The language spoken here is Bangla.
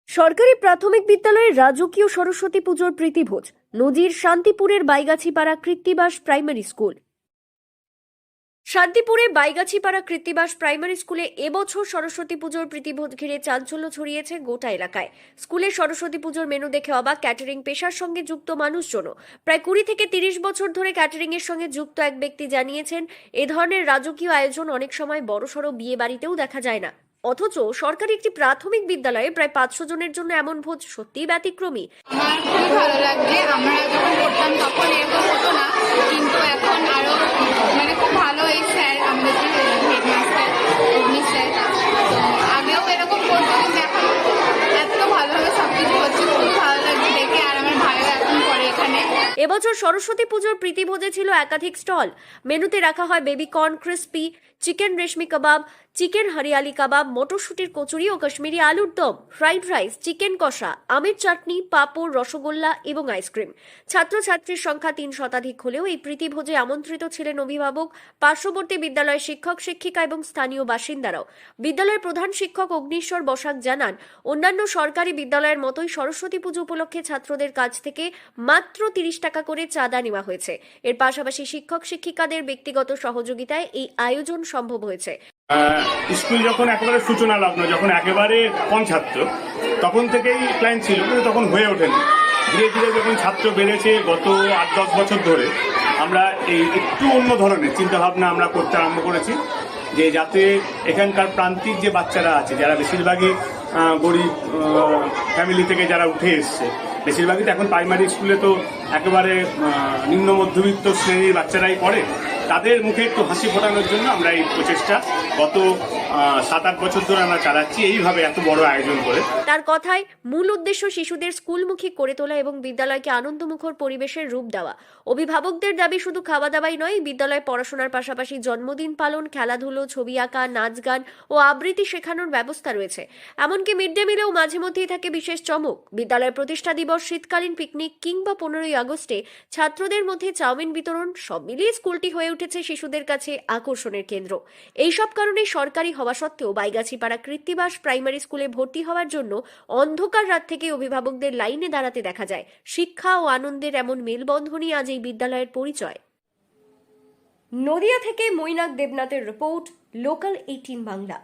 সরকারি প্রাথমিক বিদ্যালয়ে রাজকীয় সরস্বতী পুজোর প্রীতিভোজ। নদীর শান্তিপুরের বাইগাছিপাড়া কৃত্তিবাস প্রাইমারি স্কুল। শান্তিপুরের বাইগাছিপাড়া কৃত্তিবাস প্রাইমারি স্কুলে এবছর সরস্বতী পুজোর প্রীতিভোজ ঘিরে চাঞ্চল্য ছড়িয়েছে গোটা এলাকায়। স্কুলে সরস্বতী পুজোর মেনু দেখে অবাক ক্যাটারিং পেশার সঙ্গে যুক্ত মানুষজনও। প্রায় 20 থেকে 30 বছর ধরে ক্যাটারিং এর সঙ্গে যুক্ত এক ব্যক্তি জানিয়েছেন, এ ধরনের রাজকীয় আয়োজন অনেক সময় বড়সড় বিয়ে বাড়িতেও দেখা যায় না। অথচ সরকারি একটি প্রাথমিক বিদ্যালয়ে প্রায় 500 জনের জন্য এমন ভোজ সত্যিই ব্যতিক্রমী। আমার খুবই ভালো লাগছে। আমরা যখন পড়তাম তখন এরকম হতো না, কিন্তু এখন আরো খুব ভালো এই স্যার, আমাদের যে হেডমাস্টার অগ্নি স্যার, তো আগেও এরকম করতো, কিন্তু এখন এত ভালোভাবে সবকিছু হচ্ছে, খুব ভালো লাগছে দেখে। আর আমার ভাইও এখন পড়ে এখানে। এবছর সরস্বতী পুজোর প্রীতিভোজে ছিল একাধিক স্টল। মেনুতে রাখা হয় বেবি কর্ন ক্রিস্পি, চিকেন রেশমি কাবাব, চিকেন হরিয়ালি কাবাব, মটরশুটির কচুরি ও কাশ্মীরি আলুর দম, ফ্রাইড রাইস, চিকেন কষা, আমের চাটনি, পাঁপড়, রসগোল্লা এবং আইসক্রিম। ছাত্রছাত্রীর সংখ্যা 3 শতাধিক হলেও এই প্রীতিভোজে আমন্ত্রিত ছিলেন অভিভাবক, পার্শ্ববর্তী বিদ্যালয়ের শিক্ষক শিক্ষিকা এবং স্থানীয় বাসিন্দারাও। বিদ্যালয়ের প্রধান শিক্ষক অগ্নিশ্বর বসাক জানান, অন্যান্য সরকারি বিদ্যালয়ের মতোই সরস্বতী পুজো উপলক্ষে ছাত্রদের কাছ থেকে মাত্র 30 টাকা করে চাঁদা নেওয়া হয়েছে। এর পাশাপাশি শিক্ষক শিক্ষিকাদের ব্যক্তিগত সহযোগিতায় এই আয়োজন সম্ভব হয়েছে। স্কুল যখন একেবারে সূচনা লগ্ন, যখন একেবারে কম ছাত্র, তখন থেকেই প্ল্যান ছিল, কিন্তু তখন হয়ে ওঠেনি। ধীরে ধীরে যখন ছাত্র বেড়েছে গত 8-10 বছর ধরে, আমরা এই একটু অন্য ধরনের চিন্তাভাবনা আমরা করতে আরম্ভ করেছি, যে যাতে এখানকার প্রান্তিক যে বাচ্চারা আছে, যারা বেশিরভাগই গরিব ফ্যামিলি থেকে যারা উঠে এসছে, বেশিরভাগই তো এখন প্রাইমারি স্কুলে তো একেবারে নিম্ন মধ্যবিত্ত শ্রেণীর বাচ্চারাই পড়ে, তাদের মুখে একটু হাসি ফোটানোর জন্য আমরা এই প্রচেষ্টা গত 7-8 বছর ধরে আমরা চালাচ্ছি, এইভাবে এত বড় আয়োজন করে। তার কথায় মূল উদ্দেশ্য শিশুদের স্কুলমুখী করে তোলা এবং বিদ্যালয়কে আনন্দমুখর পরিবেশের রূপ দেওয়া। অভিভাবকদের দাবি শুধু খাওয়া দাওয়াই নয়, বিদ্যালয়ে পড়াশোনার পাশাপাশি জন্মদিন পালন, খেলাধুলো, ছবি আঁকা, নাচ গান ও আবৃত্তি শেখানোর ব্যবস্থা রয়েছে। এমনকি মিড ডে মিলেও মাঝে মধ্যেই থাকে বিশেষ চমক। বিদ্যালয়ের প্রতিষ্ঠা দিবস, শীতকালীন পিকনিক কিংবা 15ই আগস্টে ছাত্রদের মধ্যে চাউমিন বিতরণ, সব মিলিয়ে স্কুলটি হয়ে উঠেছে শিশুদের কাছে আকর্ষণের কেন্দ্র। এইসব কারণে সরকারি হওয়া সত্ত্বেও বাইগাছিপাড়া কৃত্তিবাস প্রাইমারি স্কুলে ভর্তি হওয়ার জন্য অন্ধকার রাত থেকে অভিভাবকদের লাইনে দাঁড়াতে দেখা যায়। শিক্ষা ও আনন্দের এমন মেলবন্ধনই আজ এই বিদ্যালয়ের পরিচয়। নদিয়া থেকে মৈনাক দেবনাথের রিপোর্ট, লোকাল 18 বাংলা।